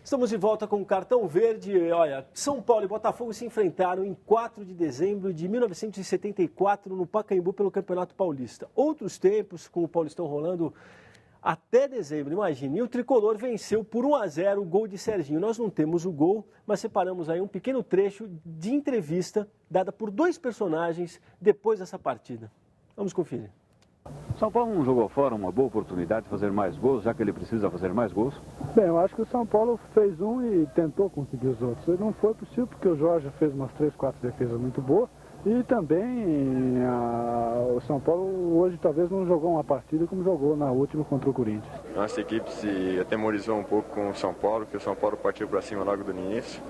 Estamos de volta com o Cartão Verde. Olha, São Paulo e Botafogo se enfrentaram em 4 de dezembro de 1974 no Pacaembu pelo Campeonato Paulista. Outros tempos, com o Paulistão rolando até dezembro, imagine. E o Tricolor venceu por 1-0 o gol de Serginho. Nós não temos o gol, mas separamos aí um pequeno trecho de entrevista dada por 2 personagens depois dessa partida. Vamos conferir. São Paulo não jogou fora uma boa oportunidade de fazer mais gols, já que ele precisa fazer mais gols? Bem, eu acho que o São Paulo fez um e tentou conseguir os outros. E não foi possível porque o Jorge fez umas 3, 4 defesas muito boas. E também o São Paulo hoje talvez não jogou uma partida como jogou na última contra o Corinthians. Nossa equipe se atemorizou um pouco com o São Paulo, que o São Paulo partiu para cima logo do início.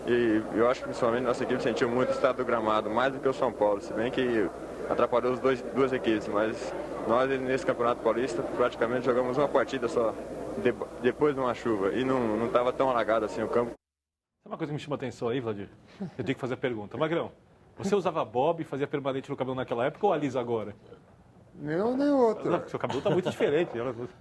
E eu acho que principalmente nossa equipe sentiu muito o estado do gramado, mais do que o São Paulo, se bem que atrapalhou as duas equipes, mas nós nesse Campeonato Paulista praticamente jogamos uma partida só, depois de uma chuva, e não estava tão alagado assim o campo. Sabe uma coisa que me chama atenção aí, Vladir? Eu tenho que fazer a pergunta. Magrão, você usava bob e fazia permanente no cabelo naquela época ou alisa agora? Nenhum nem outro. Não, seu cabelo está muito diferente.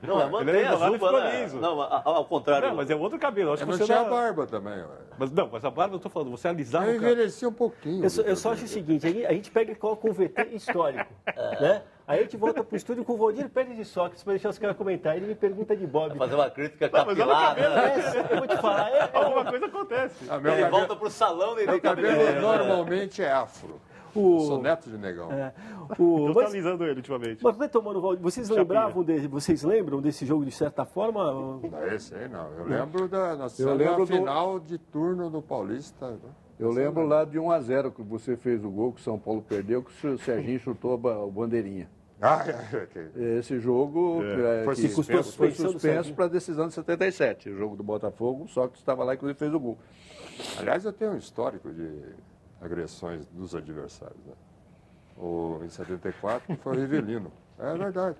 Não, mantém a juba, liso. Não, ao contrário. Não, mas é outro cabelo. Acho eu que não você tinha barba também. Mas a barba eu estou falando, você alisava eu o cabelo. envelheci um pouquinho. Eu só acho o seguinte, a gente pega e coloca um VT histórico, né? Aí a gente volta pro estúdio com o Valdir Pérez de Sócrates para deixar os caras comentarem. Ele me pergunta de Bob. Fazer uma crítica capilar. Eu vou te falar. Alguma coisa acontece. Ele volta pro salão e meu cabelo normalmente é afro. Eu sou neto de negão. Eu estou alisando ele ultimamente. Mas retomando, vocês lembram desse jogo de certa forma? Esse aí não. Eu lembro da final de turno do Paulista. Eu lembro lá de 1-0 que você fez o gol, que o São Paulo perdeu, que o Serginho chutou a bandeirinha. Esse jogo foi suspenso para a decisão de 77, o jogo do Botafogo, só que estava lá e inclusive fez o gol. Aliás, eu tenho um histórico de agressões dos adversários. Né? Em 74 foi o Rivelino. É verdade.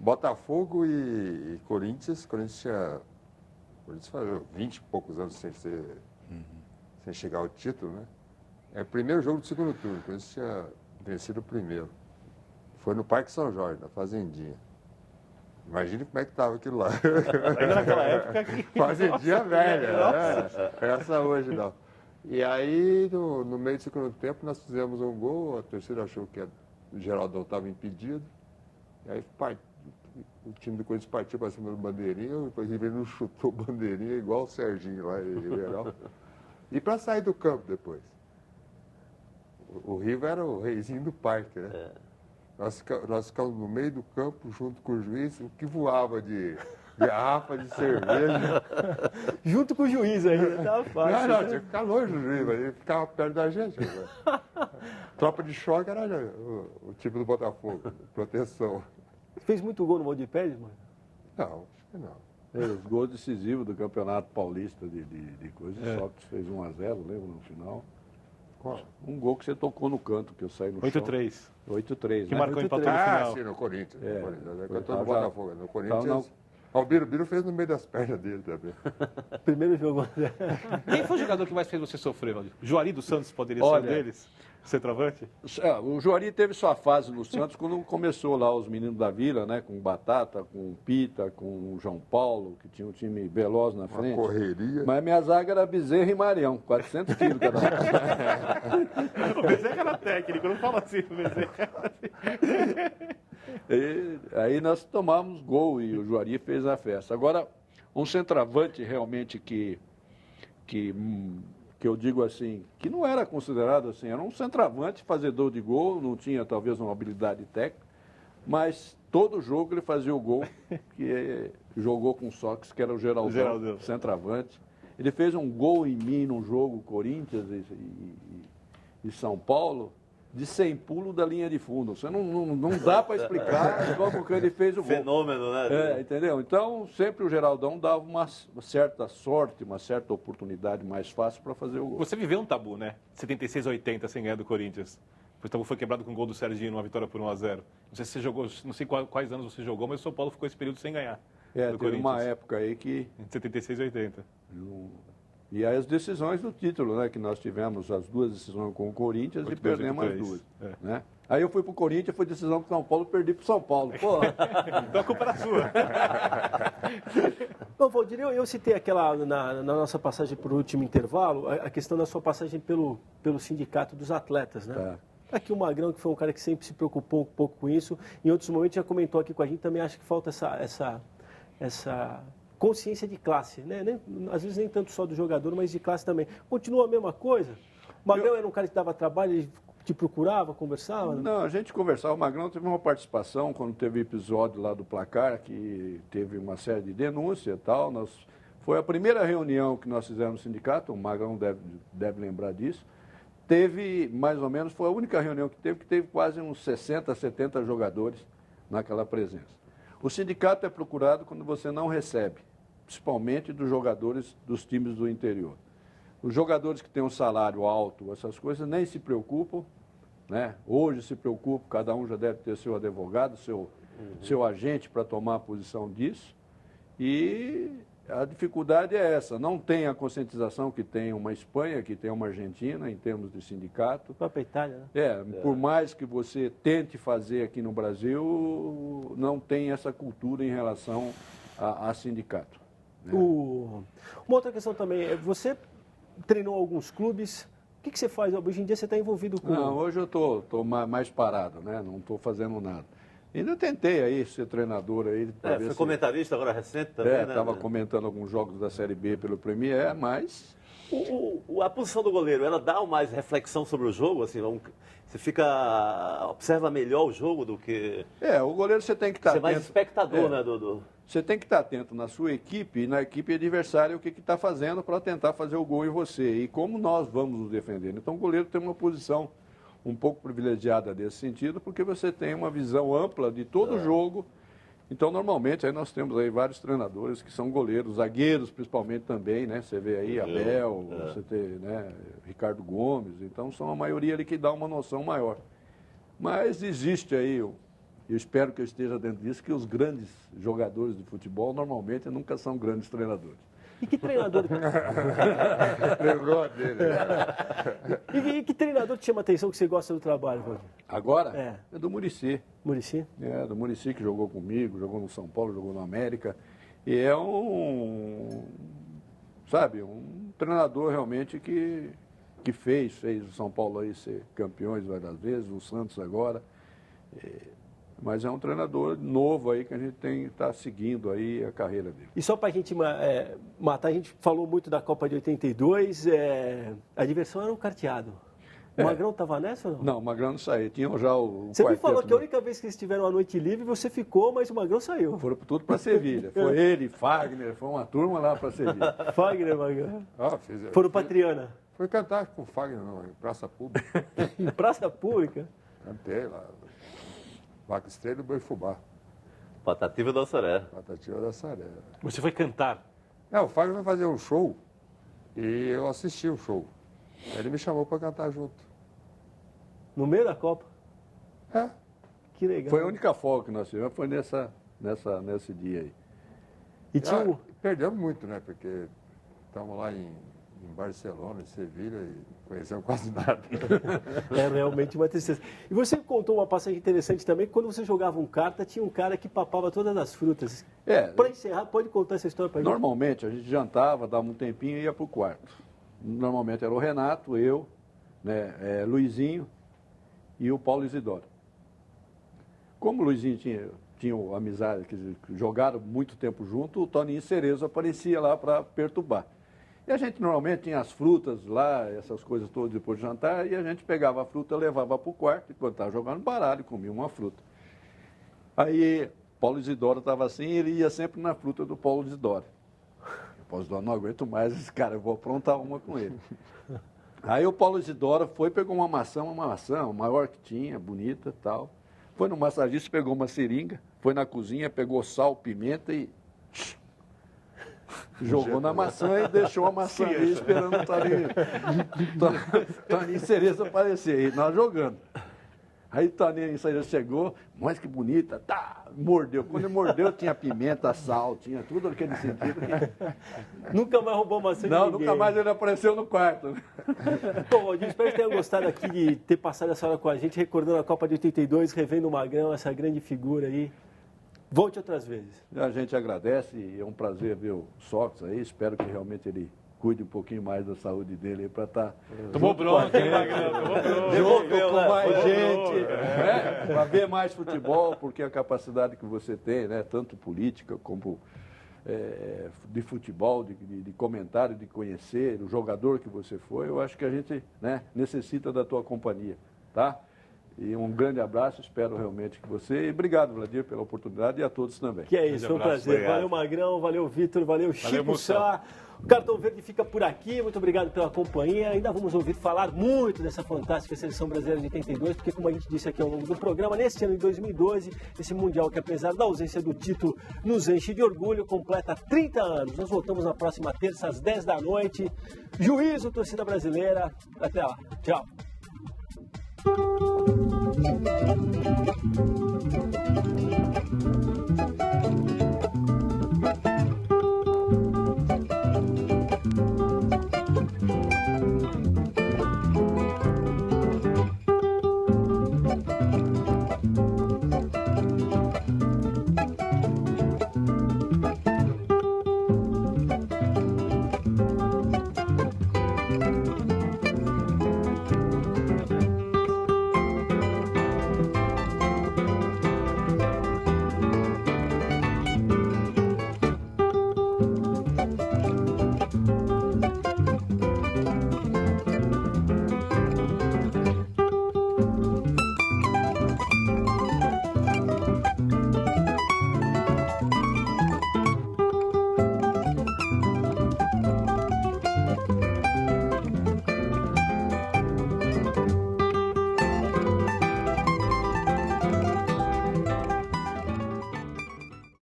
Botafogo e Corinthians. Corinthians faz 20 e poucos anos sem chegar ao título, né? É o primeiro jogo do segundo turno. O Corinthians tinha vencido o primeiro. Foi no Parque São Jorge, na Fazendinha. Imagine como é que estava aquilo lá. Ainda naquela época. Fazendinha velha, né? Essa hoje não. E aí, no meio do segundo tempo, nós fizemos um gol, a torcida achou que o Geraldão estava impedido. E aí o time do Corinthians partiu para cima do Bandeirinha, o Rivelino chutou o Bandeirinha igual o Serginho lá em Ribeirão. E para sair do campo depois. O River era o reizinho do parque, né? Nós ficamos no meio do campo, junto com o juiz, o que voava de garrafa de cerveja. Junto com o juiz ainda, tava fácil. Não, tinha que ficar longe do juiz, ele ficava perto da gente. Né? Tropa de choque era o time do Botafogo, proteção. Fez muito gol no Valdir Pérez, mano? Não, acho que não. Os gols decisivos do Campeonato Paulista de coisas, Sócrates fez 1-0, lembra, no final. Qual? Um gol que você tocou no canto, que eu saí no 8-3. chão. 8-3, Que né? marcou empatou no final. Sim, no Corinthians. Foi no Botafogo. No Corinthians. O Biro fez no meio das pernas dele também. Primeiro jogo. Quem foi o jogador que mais fez você sofrer, Valdir? Juari dos Santos poderia ser um deles? Centroavante? O Juari teve sua fase no Santos quando começou lá os meninos da Vila, né? Com Batata, com Pita, com João Paulo, que tinha um time veloz na frente. Uma correria. Mas minha zaga era Bezerra e Marião, 400 quilos cada um. O Bezerra era técnico, não fala assim do Bezerra. Aí nós tomamos gol e o Juari fez a festa. Agora, um centroavante realmente que eu digo assim, que não era considerado assim, era um centroavante fazedor de gol, não tinha talvez uma habilidade técnica, mas todo jogo ele fazia o gol, que jogou com o Sócrates, que era o Geraldão, centroavante. Ele fez um gol em mim num jogo Corinthians e São Paulo, de 100 pulos da linha de fundo. Você não dá para explicar como ele fez o gol. Fenômeno, né? Entendeu? Então, sempre o Geraldão dava uma certa sorte, uma certa oportunidade mais fácil para fazer o gol. Você viveu um tabu, né? 76 a 80 sem ganhar do Corinthians. O tabu foi quebrado com o gol do Serginho numa vitória por 1-0. Não sei se você jogou, não sei quais anos você jogou, mas o São Paulo ficou esse período sem ganhar. Teve uma época aí que... Em 76 a 80. E aí as decisões do título, né? Que nós tivemos as 2 decisões com o Corinthians e perdemos as 2. Né? Aí eu fui pro Corinthians, foi decisão com o São Paulo, perdi pro São Paulo. Pô. Então a culpa era sua. Bom, Valdir, eu citei aquela, na nossa passagem por último intervalo, a questão da sua passagem pelo sindicato dos atletas, né? Tá. Aqui o Magrão, que foi um cara que sempre se preocupou um pouco com isso, em outros momentos já comentou aqui com a gente, também acho que falta essa consciência de classe, né? Às vezes nem tanto só do jogador, mas de classe também. Continua a mesma coisa? O Magrão era um cara que dava trabalho, ele te procurava, conversava? Não, a gente conversava. O Magrão teve uma participação quando teve episódio lá do placar, que teve uma série de denúncias e tal. Foi a primeira reunião que nós fizemos no sindicato, o Magrão deve lembrar disso. Teve, mais ou menos, foi a única reunião que teve quase uns 60, 70 jogadores naquela presença. O sindicato é procurado quando você não recebe, principalmente dos jogadores dos times do interior. Os jogadores que têm um salário alto, essas coisas, nem se preocupam, né? Hoje se preocupam, cada um já deve ter seu advogado, seu agente para tomar a posição disso. E a dificuldade é essa, não tem a conscientização que tem uma Espanha, que tem uma Argentina, em termos de sindicato. A própria Itália, né? Por mais que você tente fazer aqui no Brasil, não tem essa cultura em relação a sindicato. Né? Uma outra questão também, você treinou alguns clubes, o que você faz? Hoje em dia você está envolvido com... Não, hoje eu estou mais parado, né? Não estou fazendo nada. Ainda tentei aí ser treinador aí. Foi comentarista agora recente também, né? Estava comentando alguns jogos da Série B pelo Premier, mas... A posição do goleiro, ela dá mais reflexão sobre o jogo? Assim, você observa melhor o jogo do que... o goleiro você tem que estar atento. Você é mais espectador, né? Você tem que estar atento na sua equipe e na equipe adversária o que está fazendo para tentar fazer o gol em você e como nós vamos nos defender. Então o goleiro tem uma posição um pouco privilegiada nesse sentido, porque você tem uma visão ampla de todo o jogo. Então, normalmente, aí nós temos aí vários treinadores que são goleiros, zagueiros principalmente também, né? Você vê aí Abel, você tem, né, Ricardo Gomes, então são a maioria ali que dá uma noção maior. Mas existe aí, eu espero que eu esteja dentro disso, que os grandes jogadores de futebol normalmente nunca são grandes treinadores. E que treinador... Lembrou dele. E que treinador te chama a atenção que você gosta do trabalho, Valdir? Agora? É do Muricy. Muricy? Do Muricy, que jogou comigo, jogou no São Paulo, jogou no América. E é um treinador realmente que fez o São Paulo aí ser campeões várias vezes, o Santos agora. Mas é um treinador novo aí que a gente está seguindo aí a carreira dele. E só para a gente matar, a gente falou muito da Copa de 82, a diversão era um carteado. O Magrão estava nessa ou não? Não, o Magrão não saiu. Tinha já o Você me falou que a única vez que eles tiveram a noite livre, você ficou, mas o Magrão saiu. Foram tudo para Sevilha. Foi ele, Fagner, foi uma turma lá para Sevilha. Fagner, Magrão. Foram para Triana. Foi cantar com o Fagner em praça pública. Em praça pública? Cantei lá. Vaca Estrela e Boi Fubá. Patativa da Saré. Patativa da Saré. Você foi cantar? O Fagner vai fazer um show e eu assisti o show. Ele me chamou para cantar junto. No meio da Copa? Que legal. Foi a única folga que nós tivemos, foi nesse dia aí. E tinha perdemos muito, né? Porque estamos lá em Barcelona, em Sevilha, e conhecemos quase nada. É realmente uma tristeza. E você contou uma passagem interessante também, que quando você jogava um carta, tinha um cara que papava todas as frutas. Para encerrar, pode contar essa história para gente? Normalmente, a gente jantava, dava um tempinho e ia para o quarto. Normalmente era o Renato, eu, né, Luizinho e o Paulo Isidoro. Como o Luizinho tinha amizade, quer dizer, jogaram muito tempo junto, o Toninho Cerezo aparecia lá para perturbar. E a gente normalmente tinha as frutas lá, essas coisas todas depois de jantar, e a gente pegava a fruta, levava para o quarto, enquanto estava jogando baralho, comia uma fruta. Aí Paulo Isidoro estava assim, ele ia sempre na fruta do Paulo Isidoro. O Paulo Isidoro, não aguento mais esse cara, eu vou aprontar uma com ele. Aí o Paulo Isidoro pegou uma maçã, a maior que tinha, bonita e tal. Foi no massagista, pegou uma seringa, foi na cozinha, pegou sal, pimenta e... jogou na maçã e deixou a maçã ali esperando o Toninho Cerezo aparecer. E nós jogando. Aí o Toninho chegou, mas que bonita, tá, mordeu. Quando ele mordeu, tinha pimenta, sal, tinha tudo aquele sentido. Nunca mais roubou maçã de Não, ninguém. nunca mais ele apareceu no quarto. Bom, Rodinho, espero que tenha gostado aqui de ter passado essa hora com a gente, recordando a Copa de 82, revendo o Magrão, essa grande figura aí. Volte outras vezes. A gente agradece e é um prazer ver o Sócrates aí. Espero que realmente ele cuide um pouquinho mais da saúde dele para estar. Tomou bronca, hein, Magrão? Tomou bronca. Junto com mais Tomou gente, bronca. para ver mais futebol, porque a capacidade que você tem, né, tanto política como de futebol, de comentário, de conhecer, o jogador que você foi, eu acho que a gente, né, necessita da tua companhia, tá? E um grande abraço, espero realmente que você... E obrigado, Vladir, pela oportunidade e a todos também. Que é isso, foi um prazer. obrigado. Valeu, Magrão, valeu, Vitor, valeu, Chico Moção. Sá. O Cartão Verde fica por aqui, muito obrigado pela companhia. Ainda vamos ouvir falar muito dessa fantástica seleção brasileira de 82, porque como a gente disse aqui ao longo do programa, nesse ano de 2012, esse Mundial que apesar da ausência do título nos enche de orgulho, completa 30 anos. Nós voltamos na próxima terça às 10 da noite. Juízo, torcida brasileira. Até lá. Tchau.